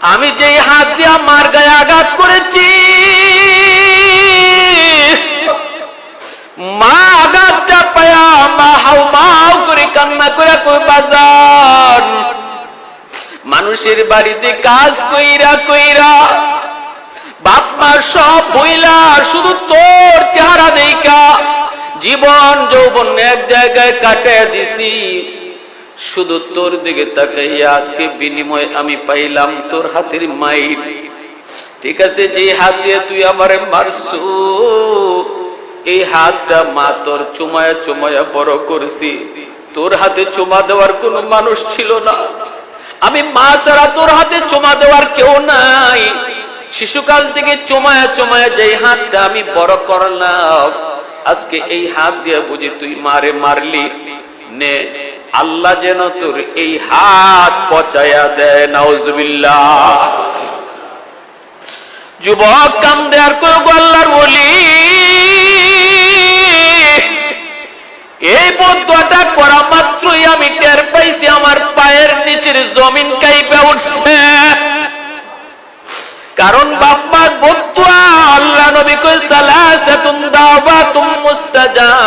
আমি যেই হাত দিয়া মার গায়ে আঘাত করেছি, মা আঘাতটা পায়া মা হাউ মাউ করে কান্না করে কই বাজান, মানুষের বাড়িতে কাজ কইরা কইরা বাপ মা সব বইলা শুধু তোর চেহারা দেইখা জীবন যৌবন এক জায়গায় কাটিয়ে দিছি, শুধু তোর দিকে তাকাইয়া আজকে বিনিময় আমি পাইলাম তোর হাতের মাইর। ঠিক আছে, যে হাত দিয়ে তুই আমারে মারছু, এই হাতটা মা তোর চুমায়া চুমায়া বড় করছি, তোর হাতে চুমা দেওয়ার কোন মানুষ ছিল না, আমি মা ছাড়া তোর হাতে চুমা দেওয়ার কেউ নাই। শিশুকাল থেকে চুমায়া চুমায়া যে হাতটা আমি বড় করলাম, আজকে এই হাত দিয়ে বুঝি তুই মারে মারলি, নে আল্লাহ যেন তোর এই হাত পচায়া দেয়, নাউজুবিল্লাহ। যুবক কান্দে আর কই গো আল্লাহর ওলি, এই বদুয়াটা করা মাত্রই আমি টের পাইছি আমার পায়ের নিচের জমিন কাইপে উঠছে, কারণ বাপ্পার বদুয়া আল্লাহ নবী কই সালাসাতুন দাওয়াতুম মুস্তাজাব